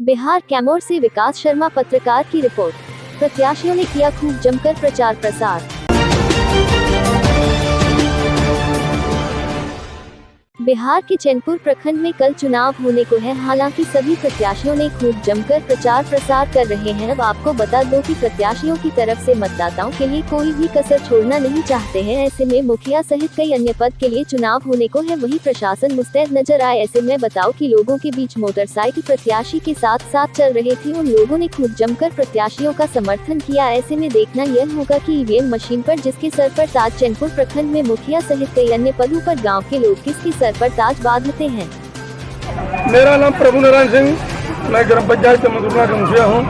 बिहार कैमूर से विकास शर्मा पत्रकार की रिपोर्ट। प्रत्याशियों ने किया खूब जमकर प्रचार प्रसार। बिहार के चैनपुर प्रखंड में कल चुनाव होने को है। हालांकि सभी प्रत्याशियों ने खूब जमकर प्रचार प्रसार कर रहे हैं। अब आपको बता दो कि प्रत्याशियों की तरफ से मतदाताओं के लिए कोई भी कसर छोड़ना नहीं चाहते हैं। ऐसे में मुखिया सहित कई अन्य पद के लिए चुनाव होने को है, वही प्रशासन मुस्तैद नजर आए। ऐसे में बताओ कि लोगों के बीच मोटरसाइकिल प्रत्याशी के साथ साथ चल रहे थे। उन लोगों ने खूब जमकर प्रत्याशियों का समर्थन किया। ऐसे में देखना यह होगा कि ईवीएम मशीन पर जिसके सर पर ताज, चैनपुर प्रखंड में मुखिया सहित कई अन्य पदों पर गाँव के लोग किसकी सर पर ताज बांधते हैं। मेरा नाम प्रभु नारायण सिंह, मैं ग्राम पंचायत के मधुरना का मुखिया हूँ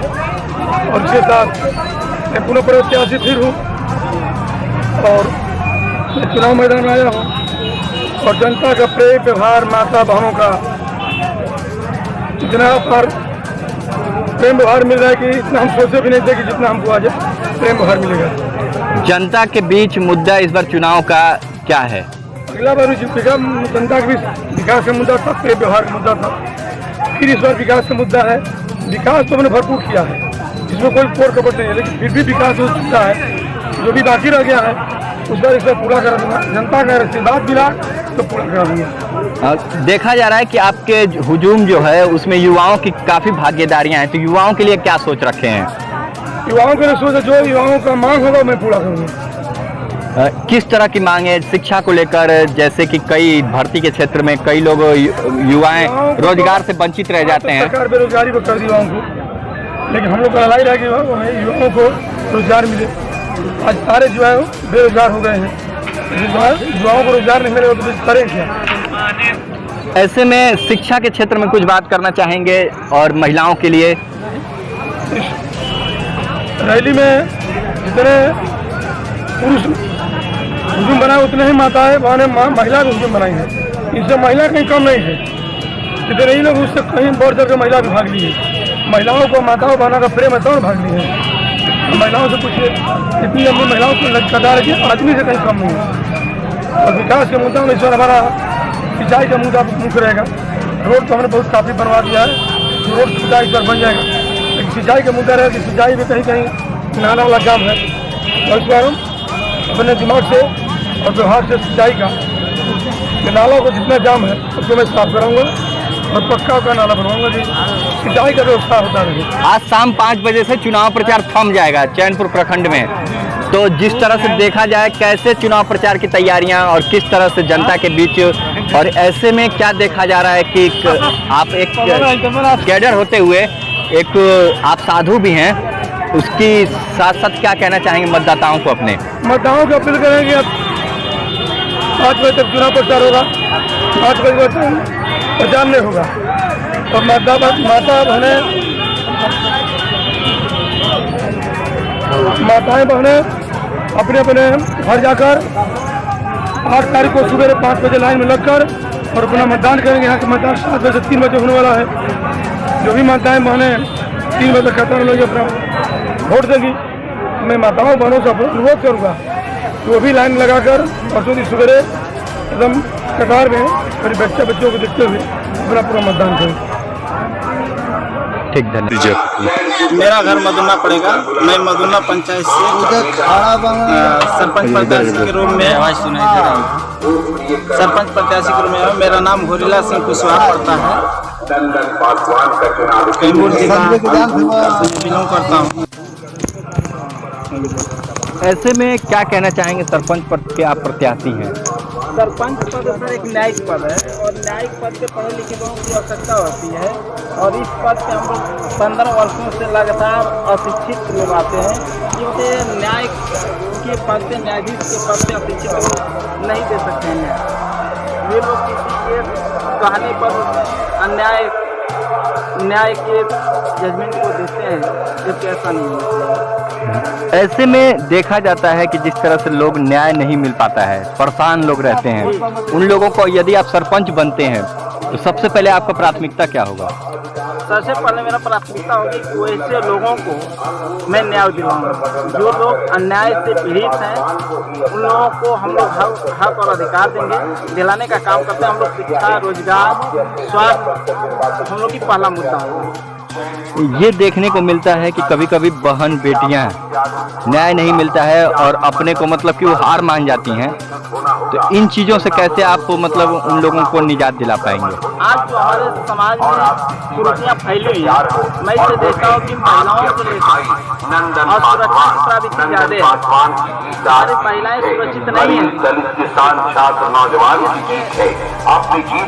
और इसके साथ मैं पुनः प्रत्याशी फिर हूँ और मैं चुनाव मैदान में आया हूँ और जनता का प्रेम व्यवहार, माता बहनों का इतना पर प्रेम व्यवहार मिल रहा है कि इतना हम सोचे भी नहीं थे कि जितना हमको आज प्रेम व्यवहार मिलेगा। जनता के बीच मुद्दा इस बार चुनाव का क्या है? अगला बार जनता के बीच विकास का मुद्दा था, प्रेम व्यवहार का मुद्दा था। फिर इस बार विकास का मुद्दा है। विकास तो हमने भरपूर किया है, इसमें कोई कोर कपट नहीं है, लेकिन फिर भी विकास हो चुका है। जो भी बाकी रह गया है उस बार इस बार पूरा करा दूंगा। जनता का आशीर्वाद मिला तो पूरा करा दूंगा। देखा जा रहा है कि आपके हुजूम जो है उसमें युवाओं की काफी भागीदारियां हैं, तो युवाओं के लिए क्या सोच रखे हैं? युवाओं के लिए सोचा जो युवाओं का मांग होगा मैं पूरा करूँगा। किस तरह की मांग है शिक्षा को लेकर? जैसे कि कई भर्ती के क्षेत्र में कई लोग युवाएं रोजगार से वंचित रह जाते हैं। सरकार बेरोजगारी को कर दी युवाओं को, लेकिन हम लोग का लड़ाई रह गई युवाओं को रोजगार मिले। आज सारे जो है बेरोजगार हो गए हैं। युवाओं को रोजगार नहीं मिलेगा तो करें क्या? ऐसे में शिक्षा के क्षेत्र में कुछ बात करना चाहेंगे और महिलाओं के लिए? रैली में जितने पुरुष हुजूम बनाए उतने ही माताएं बहने महिला भी हुजूम बनाई है। इससे महिला कहीं कम नहीं है। जितने ही लोग उससे कहीं बढ़ चढ़ के महिला भी भाग ली है। महिलाओं को माताओं बहनों का प्रेम है तो भाग ली है। महिलाओं से पूछिए इतनी लंबी महिलाओं को कतार के आदमी से कहीं कम नहीं है। और विकास के मुद्दा में इस बार हमारा सिंचाई का मुद्दा मुख्य रहेगा। रोड तो हमने बहुत काफ़ी बनवा दिया है, रोड सुविधा इस बार बन जाएगा, लेकिन सिंचाई का मुद्दा रहेगा कि सिंचाई में कहीं कहीं नाला वाला काम है। और इस बार हम अपने दिमाग से और व्यवहार से सिंचाई का नालों को जितना जाम है उसको मैं साफ कराऊंगा और पक्का का नाला बनवाऊंगा जी सिंचाई का व्यवस्था होता रहे। आज शाम 5 बजे से चुनाव प्रचार थम जाएगा चैनपुर प्रखंड में, तो जिस तरह से देखा जाए कैसे चुनाव प्रचार की तैयारियां और किस तरह से जनता के बीच, और ऐसे में क्या देखा जा रहा है कि आप एक कैडर होते हुए एक आप साधु भी हैं, उसकी साथ साथ क्या कहना चाहेंगे मतदाताओं को? अपने मतदाताओं को अपील करेंगे अब 5 बजे तक चुनाव प्रचार होगा। 5 बजे तक प्रचार नहीं होगा और माता माताएं बहनें अपने अपने घर जाकर 8 तारीख को सुबह 5 बजे लाइन में लगकर और अपना मतदान करेंगे। यहाँ का मतदान 7 बजे से 3 बजे होने वाला है। जो भी माताएं बहनें 3 बजे खत्म लोग अपना वोट देंगी। मैं माताओं बहनों से अनुरोध करूँगा कि वो भी लाइन लगाकर परसों की सवेरे एकदम कतार में और बच्चों को देखते हुए अपना पूरा मतदान करें। ठीक, धन्यवाद। मेरा घर मधुना पड़ेगा। मैं मधुना पंचायत से सरपंच प्रत्याशी के रूप में मेरा नाम होरीला सिंह कुशवाहा पड़ता है। कैमूर जिला बिलोंग करता हूँ। ऐसे में क्या कहना चाहेंगे? सरपंच पद के आप प्रत्याशी हैं। सरपंच पद सर एक न्यायिक पद है और न्यायिक पद पे पढ़े लिखे लोगों की आवश्यकता होती है और इस पद पे हम लोग 15 वर्षों से लगातार अशिक्षित लोग आते हैं, क्योंकि न्यायिक के पद पे, न्यायाधीश के पद पे अशिक्षित लोग नहीं दे सकते हैं। ये लोग किसी के कहने पर न्याय के जजमेंट को देते हैं, जबकि ऐसा नहीं होता। ऐसे में देखा जाता है कि जिस तरह से लोग न्याय नहीं मिल पाता है, परेशान लोग रहते हैं, उन लोगों को यदि आप सरपंच बनते हैं तो सबसे पहले आपका प्राथमिकता क्या होगा? सबसे पहले मेरा प्राथमिकता होगी कि वैसे लोगों को मैं न्याय दिलाऊंगा। जो लोग अन्याय से पीड़ित हैं उन लोगों को हम लोग हक और अधिकार देंगे, दिलाने का काम करते हैं। हम लोग शिक्षा, रोजगार, स्वास्थ्य हम लोग की पहला मुद्दा होगा। ये देखने को मिलता है कि कभी कभी बहन बेटियां न्याय नहीं मिलता है और अपने को मतलब कि वो हार मान जाती हैं। तो इन चीज़ों से कैसे आप मतलब उन लोगों को निजात दिला पाएंगे? आज जो हमारे समाज में कुरीतियाँ फैली हुई हैं, मैं इसे देखता हूँ कि महिलाओं को लेकर असुरक्षित प्रवृत्ति ज़्यादा है। सारी महिलाएं सुरक्षित नहीं हैं।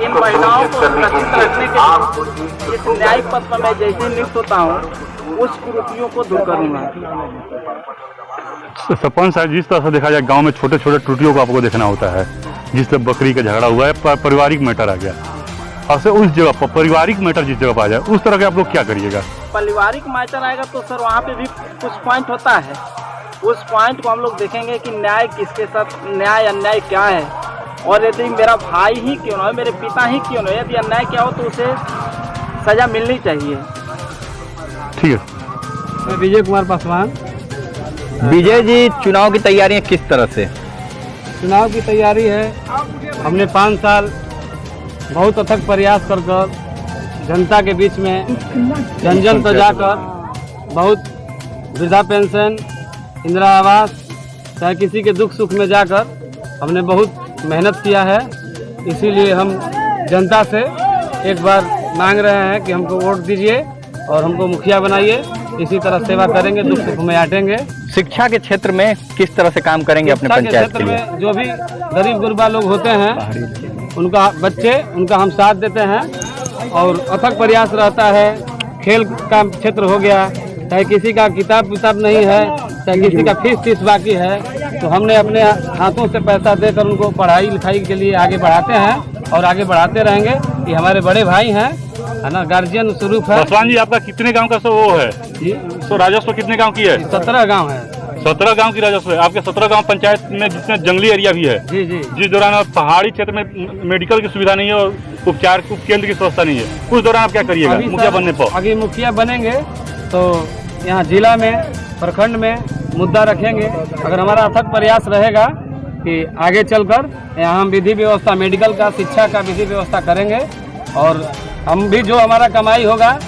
इन महिलाओं को सुरक्षित रखने के लिए इस न्यायिक पद पर मैं जैसे नियुक्त होता हूँ उस कुरीतियों को दूर करूँगा। सरपंच साहब, जिस तरह से देखा जाए गांव में छोटे छोटे त्रुटियों को आपको देखना होता है, जिससे बकरी का झगड़ा हुआ है, पारिवारिक मैटर आ गया, और से उस जगह पर पारिवारिक मैटर जिस जगह पर आ जाए उस तरह के आप लोग क्या करिएगा? पारिवारिक मैटर आएगा तो सर वहाँ पे भी कुछ पॉइंट होता है, उस पॉइंट को हम लोग देखेंगे कि न्याय किसके साथ, न्याय अन्याय क्या है, और यदि मेरा भाई ही क्यों ना हो, मेरे पिता ही क्यों ना हो, यदि अन्याय क्या हो तो उसे सजा मिलनी चाहिए। ठीक है। मैं विजय कुमार पासवान। विजय जी, चुनाव की तैयारियां किस तरह से? चुनाव की तैयारी है, हमने 5 साल बहुत अथक प्रयास कर जनता के बीच में जन जन तक जाकर बहुत वृद्धा पेंशन, इंदिरा आवास, चाहे किसी के दुख सुख में जाकर हमने बहुत मेहनत किया है। इसीलिए हम जनता से एक बार मांग रहे हैं कि हमको वोट दीजिए और हमको मुखिया बनाइए। इसी तरह सेवा करेंगे, दुख सुख में आटेंगे। शिक्षा के क्षेत्र में किस तरह से काम करेंगे अपने पंचायत के लिए? में जो भी गरीब गुरबा लोग होते हैं उनका बच्चे उनका हम साथ देते हैं और अथक प्रयास रहता है। खेल का क्षेत्र हो गया, चाहे किसी का किताब नहीं है, चाहे किसी का फीस बाकी है, तो हमने अपने हाथों से पैसा देकर उनको पढ़ाई लिखाई के लिए आगे बढ़ाते हैं और आगे बढ़ाते रहेंगे। ये हमारे बड़े भाई हैं, है ना, गार्जियन स्वरूप है। पासवान जी, आपका कितने गांव का वो है जी? तो राजस्व कितने गांव की है? 17 गांव है। 17 गांव की राजस्व है आपके। 17 गांव पंचायत में, जिसमें जंगली एरिया भी है। जी जी। जिस दौरान पहाड़ी क्षेत्र में मेडिकल की सुविधा नहीं है और उपचार केंद्र की व्यवस्था नहीं है, उस दौरान आप क्या करिएगा मुखिया बनने पर? अभी मुखिया बनेंगे तो यहाँ जिला में, प्रखंड में मुद्दा रखेंगे। अगर हमारा अथक प्रयास रहेगा कि आगे चलकर यहाँ हम विधि व्यवस्था, मेडिकल का, शिक्षा का विधि व्यवस्था करेंगे और हम भी जो हमारा कमाई होगा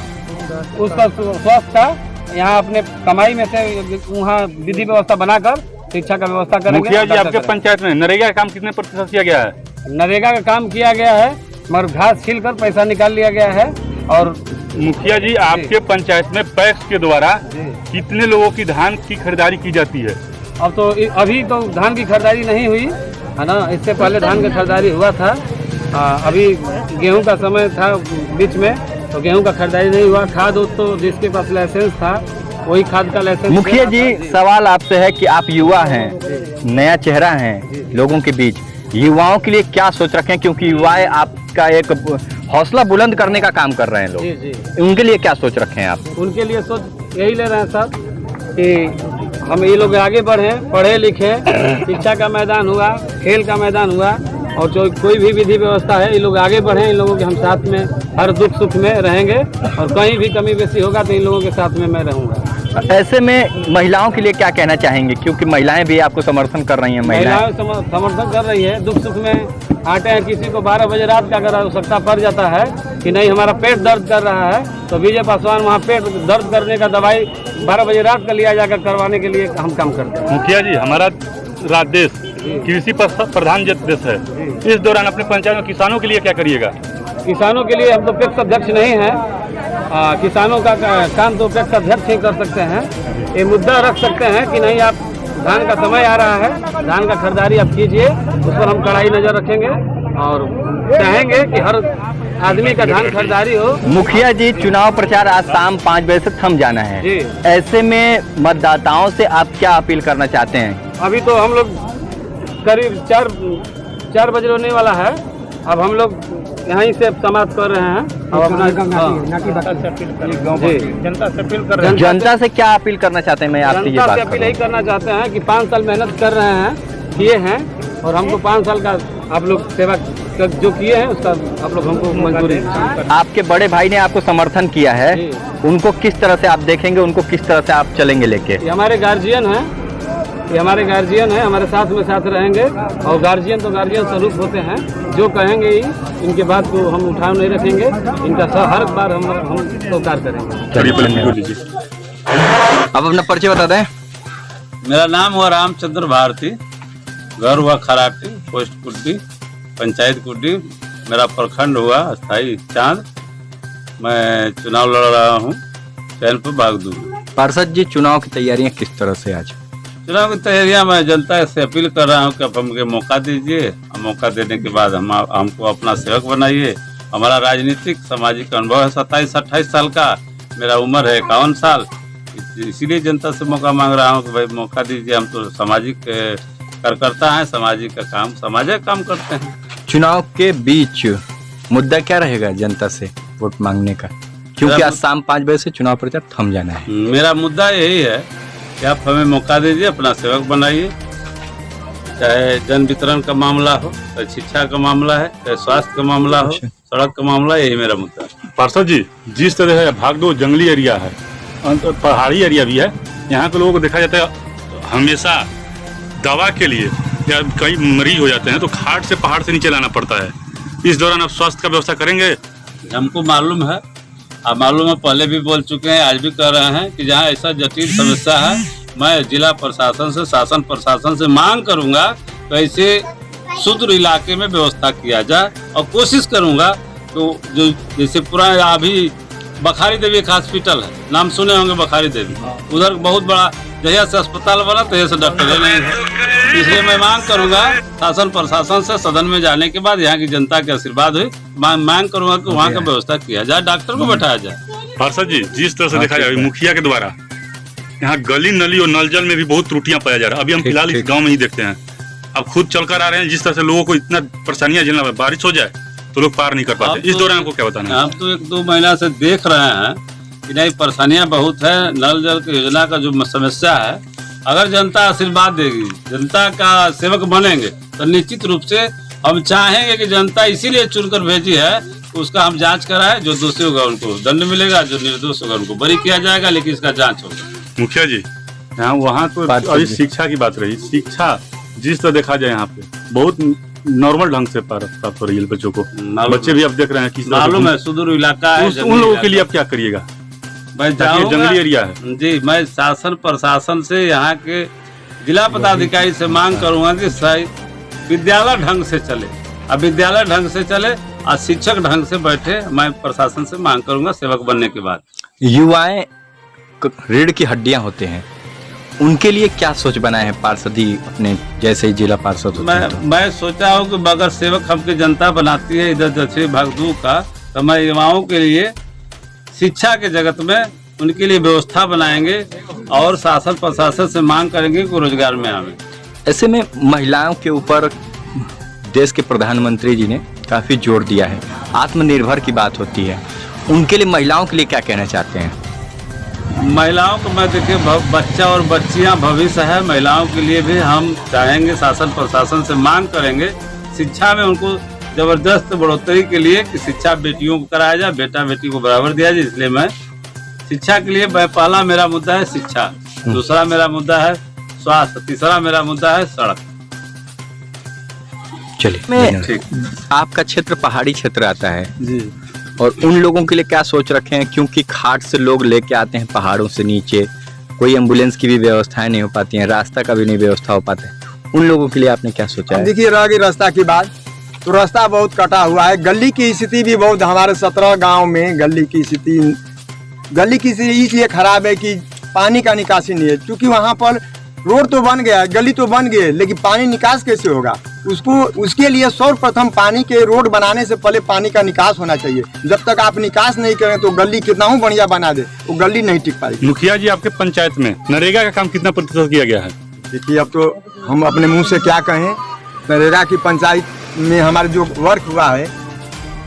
उसका स्वास्थ्य का यहाँ अपने कमाई में से वहाँ विधि व्यवस्था बनाकर शिक्षा का व्यवस्था करेंगे। मुखिया जी, आपके पंचायत में नरेगा का काम कितने प्रतिशत किया गया है? नरेगा का काम किया गया है, मगर घास छील कर पैसा निकाल लिया गया है। और मुखिया जी, आपके पंचायत में पैक्स के द्वारा कितने लोगों की धान की खरीदारी की जाती है? अब तो अभी तो धान की खरीदारी नहीं हुई है ना, इससे पहले धान की खरीदारी हुआ था। अभी गेहूं का समय था बीच में, तो गेहूं का खरीदारी नहीं हुआ। खाद तो जिसके पास लाइसेंस था वही खाद का लाइसेंस। मुखिया जी, सवाल आपसे है कि आप युवा हैं, नया चेहरा हैं लोगों के बीच, युवाओं के लिए क्या सोच रखे हैं? क्योंकि युवाएं आपका एक हौसला बुलंद करने का काम कर रहे हैं लोग, जी जी। उनके लिए क्या सोच रखे हैं आप? उनके लिए सोच यही ले रहे हैं सर कि हम ये लोग आगे बढ़ें, पढ़े लिखे, शिक्षा का मैदान हुआ, खेल का मैदान हुआ, और जो कोई भी विधि व्यवस्था है, ये लोग आगे बढ़ें। इन लोगों के हम साथ में हर दुख सुख में रहेंगे और कहीं भी कमी बेसी होगा तो इन लोगों के साथ में मैं रहूँगा। ऐसे में महिलाओं के लिए क्या कहना चाहेंगे? क्योंकि महिलाएं भी आपको समर्थन कर रही हैं। महिलाएं समर्थन कर रही है, दुख सुख में आते हैं। किसी को 12 बजे रात का अगर आवश्यकता पड़ जाता है कि नहीं हमारा पेट दर्द कर रहा है, तो विजय पासवान वहाँ पेट दर्द करने का दवाई 12 बजे रात का लिया जाकर करवाने के लिए हम काम करते हैं। मुखिया जी, हमारा देश कृषि प्रधान देश है। इस दौरान अपने पंचायत में किसानों के लिए क्या करिएगा? किसानों के लिए हम तो पैक्स अध्यक्ष नहीं हैं, किसानों का काम तो पैक्स अध्यक्ष ही कर सकते हैं। ये मुद्दा रख सकते हैं कि नहीं, आप धान का समय आ रहा है, धान का खरीदारी आप कीजिए, उस पर हम कड़ाई नजर रखेंगे और चाहेंगे कि हर आदमी का धान खरीदारी हो। मुखिया जी, चुनाव प्रचार आज शाम 5 बजे से थम जाना है जी। ऐसे में मतदाताओं से आप क्या अपील करना चाहते हैं? अभी तो हम लोग करीब 4 बजे होने वाला है। अब हम लोग यहीं से समाप्त कर रहे हैं। अब अपना जनता से अपील कर रहे हैं। जनता से क्या अपील करना चाहते हैं? मैं आपसे ये जनता बात से अपील यही करना चाहते हैं कि 5 साल मेहनत कर रहे हैं, किए हैं, और हमको 5 साल का आप लोग सेवा जो किए हैं उसका आप लोग हमको मंजूरी। आपके बड़े भाई ने आपको समर्थन किया है, उनको किस तरह से आप देखेंगे? उनको किस तरह से आप चलेंगे लेके? ये हमारे गार्जियन हैं, ये हमारे गार्जियन हैं, हमारे साथ में साथ रहेंगे। और गार्जियन तो गार्जियन स्वरूप होते हैं, जो कहेंगे ही, इनके बात को हम उठाव नहीं रखेंगे। इनका हर बार हम स्वीकार करेंगे। अब अपना परिचय बता दें। मेरा नाम हुआ रामचंद्र भारती, घर हुआ खराटी, पोस्ट कुड्डी, पंचायत कुड्डी, मेरा प्रखंड हुआ अस्थाई चांद। मैं चुनाव लड़ रहा हूँ चैनपुर बागदू। पार्षद जी, चुनाव की तैयारियां किस तरह से आज? चुनाव की तैयारियां मैं जनता से अपील कर रहा हूँ कि आप हमको मौका दीजिए। मौका देने के बाद हमको अपना सेवक बनाइए। हमारा राजनीतिक सामाजिक अनुभव है 27-28 साल का, मेरा उम्र है 51 साल। इसीलिए जनता से मौका मांग रहा हूँ कि भाई मौका दीजिए। हम तो सामाजिक कार्यकर्ता हैं, सामाजिक का काम सामाजिक काम करते हैं। चुनाव के बीच मुद्दा क्या रहेगा जनता से वोट मांगने का, क्योंकि आज शाम 5 बजे से चुनाव प्रचार थम जाना है? मेरा मुद्दा यही है कि आप हमें मौका दीजिए, अपना सेवक बनाइए। चाहे जन वितरण का मामला हो, चाहे शिक्षा का मामला है, चाहे स्वास्थ्य का मामला हो, सड़क का मामला, यही मेरा मुद्दा है। पार्षद जी, जिस तरह है भागदौड़ जंगली एरिया है, पहाड़ी एरिया भी है, यहाँ के लोगों को देखा जाता है हमेशा दवा के लिए या कई मरीज हो जाते हैं तो खाट से पहाड़ से नीचे लाना पड़ता है। इस दौरान आप स्वास्थ्य का व्यवस्था करेंगे? हमको मालूम है, आप मालूम है, पहले भी बोल चुके हैं, आज भी कह रहे हैं कि जहाँ ऐसा जटिल समस्या है, मैं जिला प्रशासन से, शासन प्रशासन से मांग करूंगा तो ऐसे सुदूर इलाके में व्यवस्था किया जाए। और कोशिश करूंगा तो जो जैसे पुराना अभी बखारी देवी एक हॉस्पिटल है, नाम सुने होंगे बखारी देवी, उधर बहुत बड़ा जहिया से अस्पताल बना तो से डॉक्टर नहीं है। इसलिए मैं मांग करूंगा शासन प्रशासन से, सदन में जाने के बाद यहाँ की जनता के आशीर्वाद हुई, मांग करूंगा कि वहाँ का व्यवस्था किया जाए, डॉक्टर को बैठाया जाए। पार्षद जी, जिस तरह से देखा जाए मुखिया के द्वारा यहाँ गली नली और नल जल में भी बहुत त्रुटियां पाया जा रहा है। अभी हम फिलहाल इस गाँव में ही देखते हैं, अब खुद चलकर आ रहे हैं, जिस तरह से लोगों को इतना परेशानियां झेलना, बारिश हो जाए तो लोग पार नहीं कर पाते। इस दौरान आपको क्या बताना है? हम तो 1-2 महीना से देख रहे हैं कि नहीं, परेशानियां बहुत है। नल जल की योजना का जो समस्या है, अगर जनता आशीर्वाद देगी, जनता का सेवक बनेंगे तो निश्चित रूप से हम चाहेंगे कि जनता इसीलिए चुनकर भेजी है, उसका हम जांच कराए। जो दोषी होगा उनको दंड मिलेगा, जो निर्दोष होगा उनको बरी किया जाएगा, लेकिन इसका जांच होगा। मुखिया जी, यहाँ वहाँ तो अभी शिक्षा की बात रही, शिक्षा जिस तरह देखा जाए यहाँ पे बहुत नॉर्मल ढंग से प्राप्त हो रही है बच्चों को। बच्चे भी अब देख रहे हैं किस मालूम है, सुदूर इलाका है, उन लोगों के लिए आप क्या करिएगा? मैं जाऊंगा, जंगली एरिया है जी। मैं शासन प्रशासन से, यहाँ के जिला पदाधिकारी से मांग करूंगा कि विद्यालय ढंग से चले, अब विद्यालय ढंग से चले और शिक्षक ढंग से बैठे। मैं प्रशासन से मांग करूंगा सेवक बनने के बाद। युवाएं रीढ़ की हड्डियां होते हैं, उनके लिए क्या सोच बनाए हैं पार्षदी अपने जैसे ही जिला पार्षद होते हैं? मैं सोचा हूँ कि अगर सेवक हमकी जनता बनाती है इधर दक्षिण भागदू का, तो मैं युवाओं के लिए शिक्षा के जगत में उनके लिए व्यवस्था बनाएंगे और शासन प्रशासन से मांग करेंगे कि रोजगार में आवे। ऐसे में महिलाओं के ऊपर देश के प्रधानमंत्री जी ने काफी जोर दिया है, आत्मनिर्भर की बात होती है, उनके लिए महिलाओं के लिए क्या कहना चाहते हैं? महिलाओं को मैं देखिए, बच्चा और बच्चियां भविष्य है, महिलाओं के लिए भी हम चाहेंगे, शासन प्रशासन से मांग करेंगे शिक्षा में उनको जबरदस्त बढ़ोतरी के लिए कि शिक्षा बेटियों को कराया जाए, बेटा बेटी को बराबर दिया जाए। इसलिए मैं शिक्षा के लिए, पहला मेरा मुद्दा है शिक्षा, दूसरा मेरा मुद्दा है स्वास्थ्य, तीसरा मेरा मुद्दा है सड़क। चलिए, आपका क्षेत्र पहाड़ी क्षेत्र आता है जी, और उन लोगों के लिए क्या सोच रखे हैं, क्योंकि खाट से लोग लेके आते हैं पहाड़ों से नीचे, कोई एम्बुलेंस की भी व्यवस्थाएं नहीं हो पाती हैं, रास्ता का भी नहीं व्यवस्था हो पाता है, उन लोगों के लिए आपने क्या सोचा है? देखिए, रह गई रास्ता की बात, तो रास्ता बहुत कटा हुआ है। गली की स्थिति भी बहुत, हमारे 17 गांव में गली की स्थिति इसलिए खराब है कि पानी का निकासी नहीं है। क्योंकि वहाँ पर रोड तो बन गया, गली तो बन गए, लेकिन पानी निकास कैसे होगा? उसके लिए सर्वप्रथम पानी के रोड बनाने से पहले पानी का निकास होना चाहिए। जब तक आप निकास नहीं करें तो गली कितना ही बढ़िया बना दे, वो गली नहीं टिक पाएगी। मुखिया जी, आपके पंचायत में नरेगा का काम कितना प्रतिशत किया गया है? देखिए, अब तो हम अपने मुंह से क्या कहें, नरेगा की पंचायत में हमारे जो वर्क हुआ है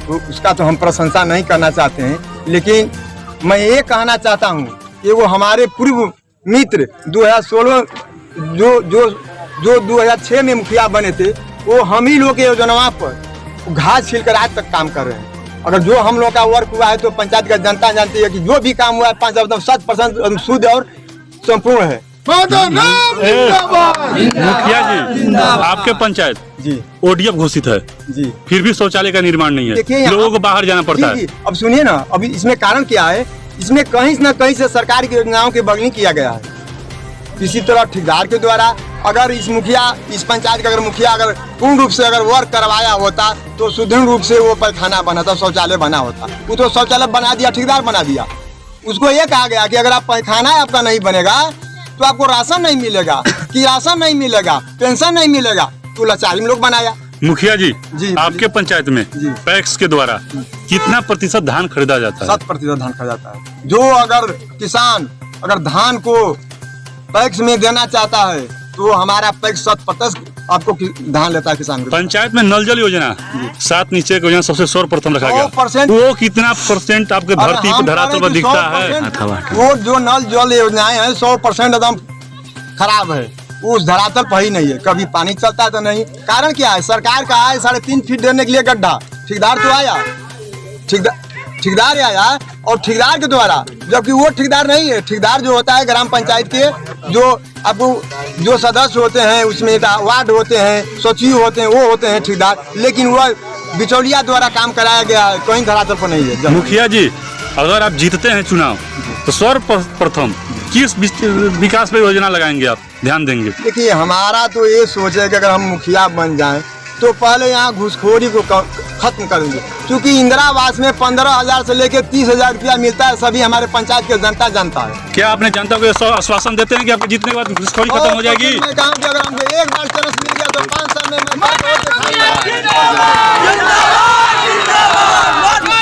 तो उसका तो हम प्रशंसा नहीं करना चाहते हैं, लेकिन मैं ये कहना चाहता हूँ कि वो हमारे पूर्व मित्र 2016 जो 2006 में मुखिया बने थे, वो हम ही लोग के योजनाओं पर घास छिलकर आज तक काम कर रहे हैं। अगर जो हम लोग का वर्क हुआ है तो पंचायत का जनता जानती है कि जो भी काम हुआ है 5% 7% शुद्ध और संपूर्ण है। मुखिया जी आपके पंचायत जी ओडीएफ घोषित है, जी फिर भी शौचालय का निर्माण नहीं देखिए है, यहाँ- लोगों को बाहर जाना पड़ता जी, है। जी। अब सुनिए ना, अभी इसमें कारण क्या है, इसमें कहीं न कहीं से सरकार की योजनाओं की बगली किया गया है। इसी तरह ठेकेदार के द्वारा अगर इस पंचायत का अगर मुखिया अगर पूर्ण रूप से अगर वर्क करवाया होता तो सुदृढ़ रूप से वो पैखाना बना था, शौचालय बना होता। वो तो शौचालय बना दिया, ठेकेदार बना दिया। उसको ये कहा गया कि अगर आप पैखाना आपका नहीं बनेगा तो आपको राशन नहीं मिलेगा, कि राशन नहीं मिलेगा, पेंशन नहीं मिलेगा, तो लाचारी में लोग बनाया। मुखिया जी, जी, आपके पंचायत में जी। पैक्स के द्वारा कितना प्रतिशत धान खरीदा जाता है? 7% धान खा जाता है। जो अगर किसान अगर धान को पैक्स में देना चाहता है तो हमारा पैक्स 7% आपको धान लेता है किसान को। पंचायत में नल जल योजना 7 नीचे की योजना सबसे सर्वप्रथम रखा गया। 100% वो कितना परसेंट आपके धरती पर धरातल पर दिखता है? 100% वो जो नल जल योजनाएं हैं 100% एकदम खराब है, वो उस धरातल पर ही नहीं है। कभी पानी चलता है तो नहीं। कारण क्या है, सरकार का है 3.5 फीट देने के लिए गड्ढा, ठेकेदार तो आया, ठेकेदार आया और ठेकेदार के द्वारा, जबकि वो ठेकेदार नहीं है। ठेकेदार जो होता है ग्राम पंचायत के जो आपको जो सदस्य होते हैं, उसमें वार्ड होते हैं, सचिव होते हैं, वो होते हैं ठेकेदार, लेकिन वह बिचौलिया द्वारा काम कराया गया है, कहीं धरातल पर नहीं है। मुखिया जी, अगर आप जीतते हैं चुनाव तो सर्वप्रथम किस विकास पे योजना लगाएंगे, आप ध्यान देंगे? देखिए, हमारा तो ये सोच है कि अगर हम मुखिया बन जाएं तो पहले यहाँ घूसखोरी को खत्म करेंगे, क्योंकि इंदिरा आवास में 15,000 से लेकर 30,000 रुपया मिलता है, सभी हमारे पंचायत के जनता जानता है। क्या आपने जनता को ये आश्वासन देते हैं कि आपके जीतने के बाद घुसखोरी खत्म हो जाएगी? मैं कहूँ कि अगर हमको एक बार चांस मिल गया तो 5 साल में मैं